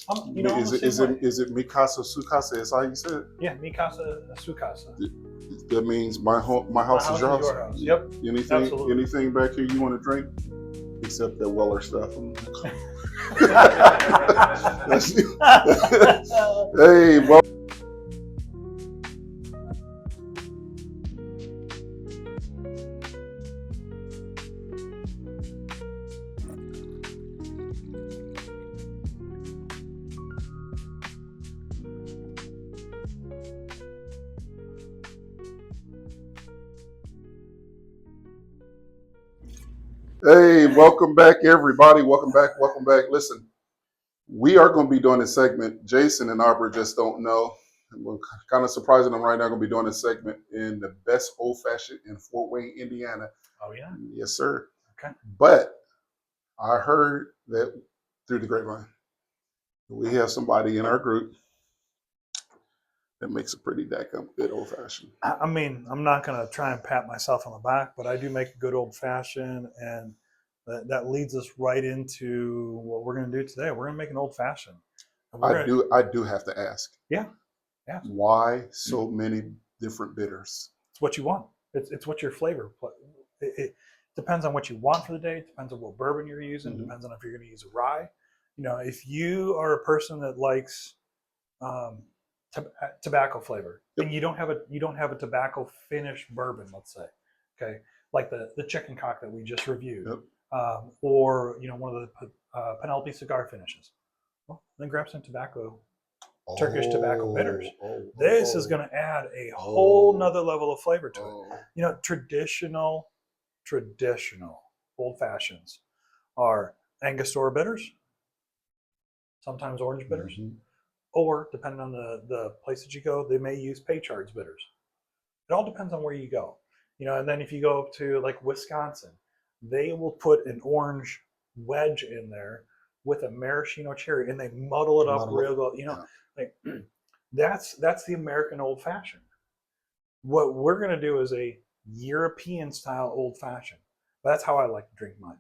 I'm the same way. Is it Mikasa Sukasa? Is how you said it? Yeah, Mikasa Sukasa. That means my My house is house your is house. your house. Yep, absolutely. Anything back here you want to drink except that Weller stuff. Hey, well. Hey, welcome back, everybody. Welcome back. Welcome back. Listen, we are going to be doing a segment. Jason and Arbor just don't know. We're kind of surprising them right now. Going to be doing a segment in the best old fashioned in Fort Wayne, Indiana. Oh yeah. Yes, sir. Okay. But I heard that through the grapevine, we have somebody in our group that makes a pretty daggum good old fashioned. I mean, I'm not going to try and pat myself on the back, but I do make a good old fashioned, and that leads us right into what we're going to do today. We're going to make an old fashioned. I do have to ask. Yeah. Yeah. Why so many different bitters? It's what you want. It's what your flavor. It depends on what you want for the day. It depends on what bourbon you're using. Mm-hmm. Depends on if you're going to use a rye. If you are a person that likes um, tobacco flavor, Yep. and you don't have a tobacco finished bourbon, let's say, okay, like the chicken cock that we just reviewed, Yep. or one of the Penelope cigar finishes. Well, then grab some Turkish tobacco bitters. This is going to add a whole nother level of flavor to it. Traditional old fashions are Angostura bitters, sometimes orange bitters, Mm-hmm. or depending on the place that you go, they may use Paychards bitters. It all depends on where you go. And then if you go to like Wisconsin, they will put an orange wedge in there with a maraschino cherry, and they muddle it up real well. Like that's the American old fashioned. What we're gonna do is a European style old fashioned. That's how I like to drink mine.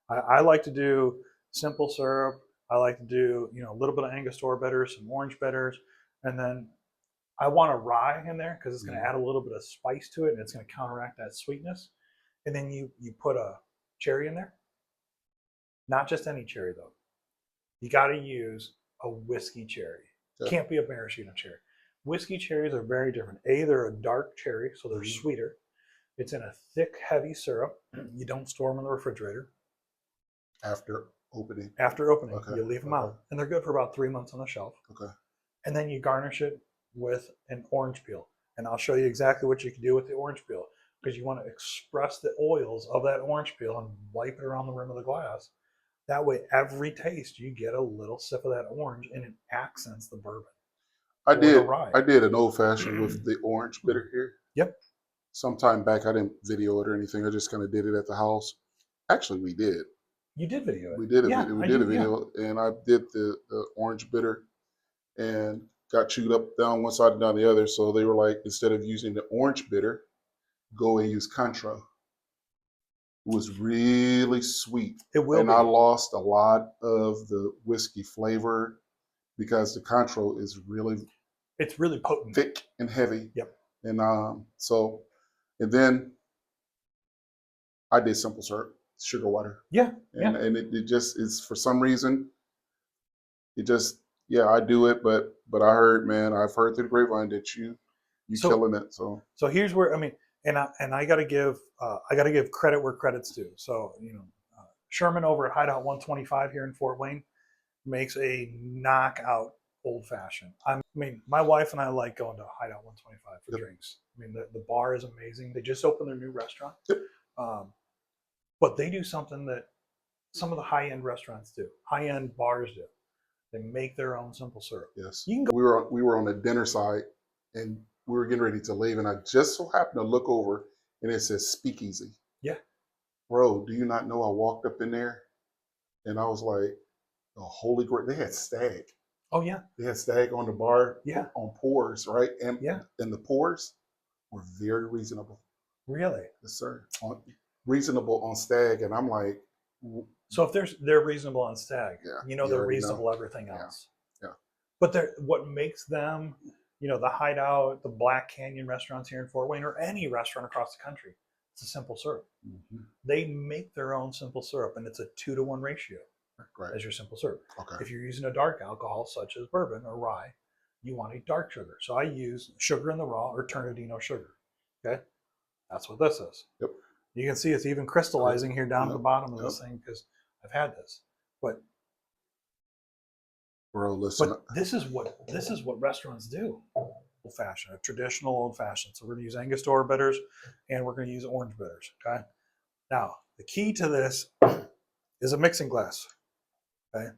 I like to do simple syrup. I like to do a little bit of Angostura bitters, some orange bitters, and then I want a rye in there because it's going to add a little bit of spice to it, and it's going to counteract that sweetness. And then you put a cherry in there. Not just any cherry though. You got to use a whiskey cherry. Can't be a maraschino cherry. Whiskey cherries are very different. They're a dark cherry, so they're sweeter. It's in a thick, heavy syrup. You don't store them in the refrigerator. After opening, okay. You leave them out, and they're good for about 3 months on the shelf. Okay. And then you garnish it with an orange peel, and I'll show you exactly what you can do with the orange peel, because you want to express the oils of that orange peel and wipe it around the rim of the glass. That way, every taste you get a little sip of that orange, and it accents the bourbon. I did an old fashioned with the orange bitter here. Yep. Sometime back, I didn't video it or anything. I just kind of did it at the house. Actually, we did. You did video it. We did a video, and I did the orange bitter, and got chewed up down one side and down the other. So they were like, instead of using the orange bitter, go and use Contra. It was really sweet. It will. And I lost a lot of the whiskey flavor because the Contra is it's really potent, thick and heavy. Yep. And and then I did simple syrup, sugar water. Yeah. And it just is, for some reason, it just, I do it, but I've heard through the grapevine that you killing it. So here's where and I got to give credit where credit's due. So Sherman over at Hideout 125 here in Fort Wayne makes a knockout old fashioned. My wife and I like going to Hideout 125 for drinks. The bar is amazing. They just opened their new restaurant, but they do something that some of the high end restaurants do, high end bars do. They make their own simple syrup. Yes. We were on the dinner side, and we were getting ready to leave, and I just so happened to look over, and it says Speakeasy. Yeah. Bro, do you not know I walked up in there, and I was like, oh, holy grail. They had Stag. Oh, yeah. They had Stag on the bar. Yeah. On pours, right? And the pours were very reasonable. Really? Yes, sir. Reasonable on Stag, and I'm like. So if they're reasonable on Stag, they're reasonable everything else. But what makes them, the Hideout, the Black Canyon restaurants here in Fort Wayne, or any restaurant across the country, it's a simple syrup. Mm-hmm. They make their own simple syrup, and it's a 2-to-1 ratio as your simple syrup. Okay. If you're using a dark alcohol, such as bourbon or rye, you want a dark sugar. So I use sugar in the raw or Ternadino sugar. Okay, that's what this is. Yep. You can see it's even crystallizing here down at the bottom of this thing because I've had this. But bro, listen. But this is what restaurants do. Old fashioned, a traditional old fashioned. So we're going to use Angostura bitters, and we're going to use orange bitters. Okay. Now the key to this is a mixing glass. Okay.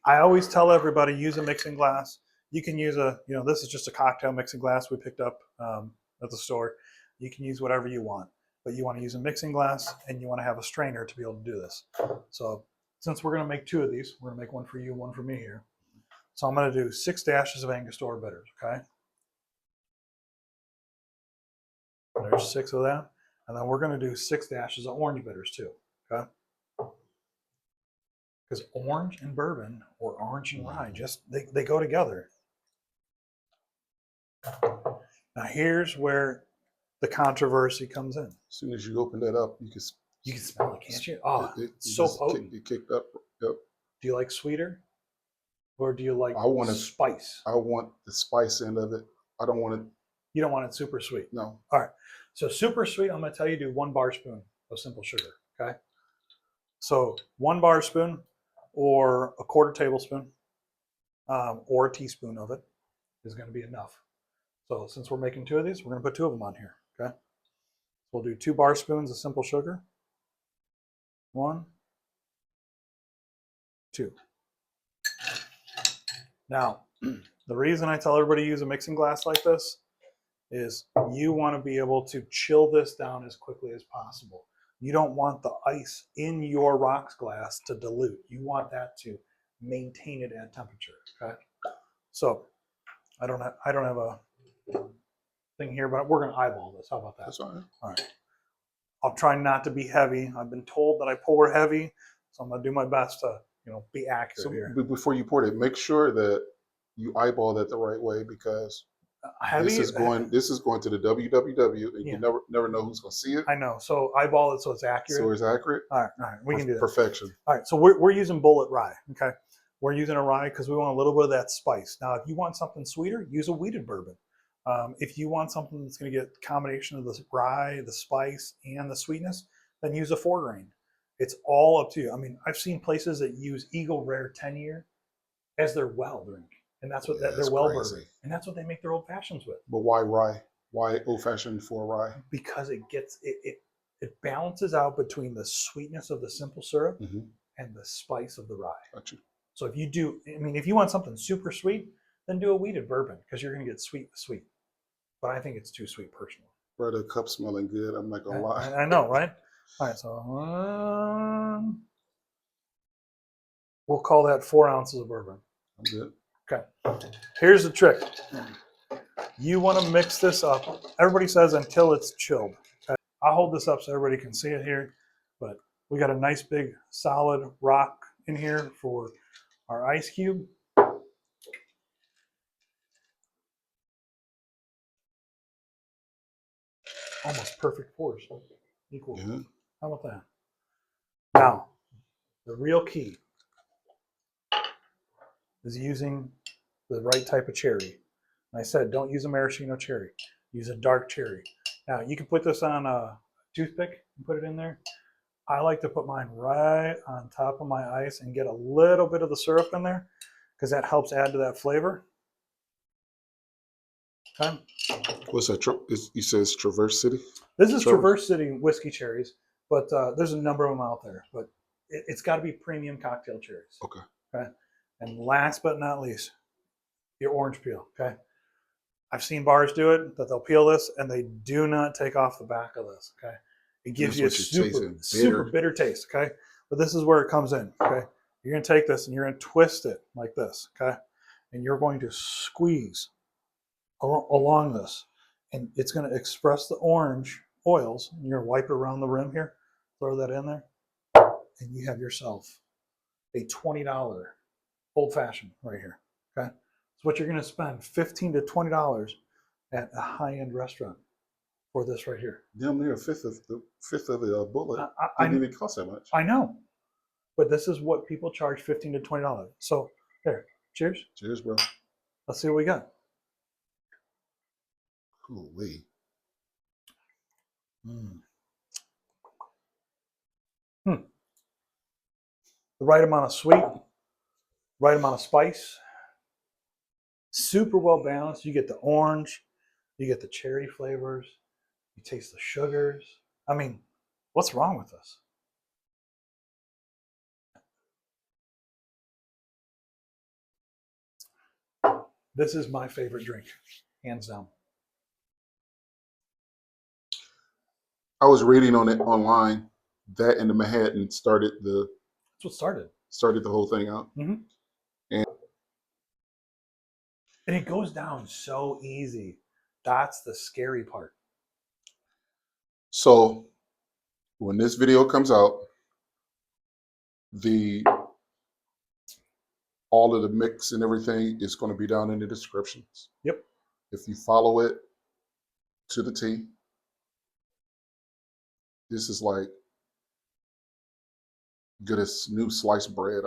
I always tell everybody use a mixing glass. You can use this is just a cocktail mixing glass we picked up at the store. You can use whatever you want, but you want to use a mixing glass, and you want to have a strainer to be able to do this. So since we're going to make 2 of these, we're going to make one for you, one for me here. So I'm going to do 6 dashes of Angostura bitters, okay? There's 6 of that. And then we're going to do 6 dashes of orange bitters too, okay? Because orange and bourbon, or orange and rye, they go together. Now here's where the controversy comes in. As soon as you open that up, you can smell it, can't you? Oh, it's so potent. It kicked up. Yep. Do you like sweeter, or do you like spice? I want the spice end of it. I don't want it. You don't want it super sweet. No. All right. So super sweet, I'm going to tell you do 1 bar spoon of simple sugar. Okay. So 1 bar spoon, or a 1/4 tablespoon, or a teaspoon of it is going to be enough. So since we're making 2 of these, we're going to put 2 of them on here. Okay. We'll do 2 bar spoons of simple sugar. 1, 2. Now, the reason I tell everybody to use a mixing glass like this is you want to be able to chill this down as quickly as possible. You don't want the ice in your rocks glass to dilute. You want that to maintain it at temperature. Okay. So I don't have a thing here, but we're going to eyeball this. How about that? That's all right. All right. I'll try not to be heavy. I've been told that I pour heavy, so I'm going to do my best to, be accurate here. Before you pour it, make sure that you eyeball that the right way, because this is going to the www, and you never know who's going to see it. I know. So eyeball it so it's accurate. So it's accurate. All right. We can do that. Perfection. All right. So we're using bullet rye. Okay. We're using a rye because we want a little bit of that spice. Now, if you want something sweeter, use a wheated bourbon. If you want something that's going to get a combination of the rye, the spice, and the sweetness, then use a 4-grain. It's all up to you. I mean, I've seen places that use Eagle Rare 10-year as their well drink, and that's what their well bourbon, and that's what they make their old fashions with. But why rye? Why old fashioned for rye? Because it gets it balances out between the sweetness of the simple syrup and the spice of the rye. Gotcha. So if you want something super sweet, then do a wheated bourbon, because you're going to get sweet. But I think it's too sweet personally. Bro, the cup smelling good. I'm not gonna lie. I know, right? All right, so we'll call that 4 ounces of bourbon. I'm good. Okay. Here's the trick. You want to mix this up. Everybody says until it's chilled. Okay? I'll hold this up so everybody can see it here. But we got a nice big solid rock in here for our ice cube. Almost perfect pours. Equal. Yeah. How about that? Now, the real key is using the right type of cherry. And I said, don't use a maraschino cherry. Use a dark cherry. Now, you can put this on a toothpick and put it in there. I like to put mine right on top of my ice and get a little bit of the syrup in there, because that helps add to that flavor. Okay. What's that? You say it's Traverse City? This is Traverse City whiskey cherries, but there's a number of them out there. But it's got to be premium cocktail cherries. Okay. Okay. And last but not least, your orange peel. Okay. I've seen bars do it, that they'll peel this and they do not take off the back of this. Okay. It gives you a super bitter taste. Okay. But this is where it comes in. Okay. You're going to take this and you're going to twist it like this. Okay. And you're going to squeeze along this, and it's going to express the orange oils. And you're going to wipe it around the rim here, throw that in there, and you have yourself a $20 old fashioned right here. Okay, so what you're going to spend $15 to $20 at a high end restaurant for this right here. Damn near a fifth of the bullet. I Didn't even cost that much. I know, but this is what people charge $15 to $20. So there, cheers. Cheers, bro. Let's see what we got. Holy. The right amount of sweet, right amount of spice. Super well balanced. You get the orange, you get the cherry flavors, you taste the sugars. I mean, what's wrong with this? This is my favorite drink, hands down. I was reading on it online. That and the Manhattan started the That's what started. the whole thing out. And it goes down so easy. That's the scary part. So when this video comes out, all of the mix and everything is going to be down in the descriptions. Yep. If you follow it to the T, this is like good as new sliced bread.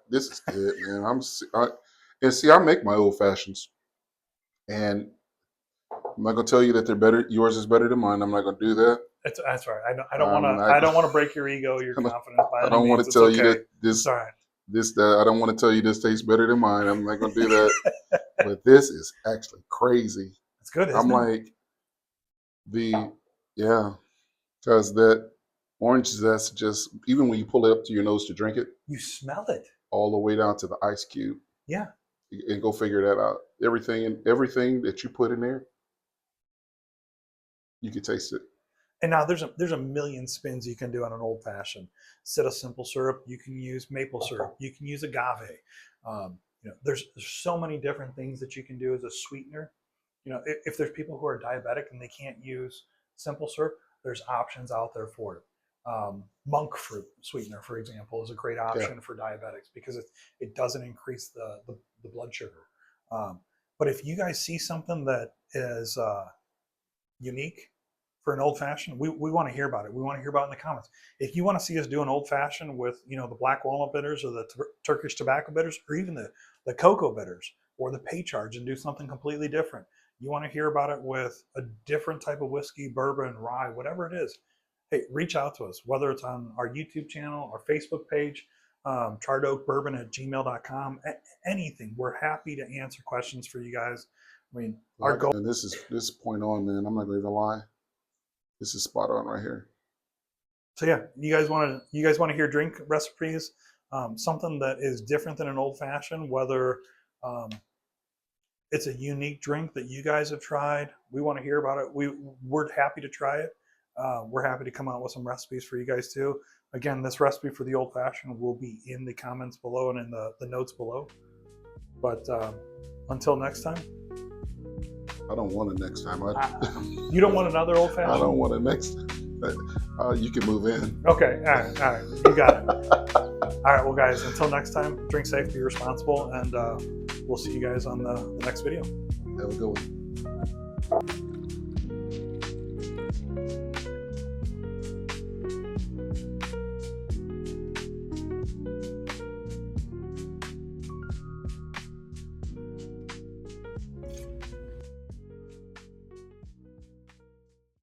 This is good, man. And see, I make my old fashions, and I'm not gonna tell you that they're better. Yours is better than mine. I'm not gonna do that. That's right. I don't want to. I don't want to break your ego, your confidence. I don't want to tell you that this. All right. I don't want to tell you this tastes better than mine. I'm not gonna do that. But this is actually crazy. It's good. I'm like because that orange zest just, even when you pull it up to your nose to drink it, you smell it all the way down to the ice cube. Yeah. And go figure that out. Everything that you put in there, you can taste it. And now there's a million spins you can do on an old fashioned. Instead of simple syrup, you can use maple syrup. You can use agave. There's so many different things that you can do as a sweetener. If there's people who are diabetic and they can't use simple syrup, there's options out there for it. Monk fruit sweetener, for example, is a great option for diabetics because it doesn't increase the blood sugar. But if you guys see something that is unique for an old fashioned, we want to hear about it. We want to hear about it in the comments. If you want to see us do an old fashioned with the black walnut bitters or the Turkish tobacco bitters or even the cocoa bitters or the Paycharge and do something completely different, you want to hear about it with a different type of whiskey, bourbon, rye, whatever it is, hey, reach out to us, whether it's on our YouTube channel, our Facebook page, charredoakbourbon@gmail.com, anything. We're happy to answer questions for you guys. I mean, our goal. And this point on, man, I'm not going to even lie. This is spot on right here. So yeah, you guys want to hear drink recipes, something that is different than an old fashioned, whether it's a unique drink that you guys have tried. We want to hear about it. We're happy to try it. We're happy to come out with some recipes for you guys too. Again, this recipe for the old fashioned will be in the comments below and in the notes below. But until next time. I don't want it next time. You don't want another old fashioned? I don't want it next time. You can move in. Okay. All right. You got it. All right. Well, guys, until next time, drink safe, be responsible, and we'll see you guys on the next video. Have a good one.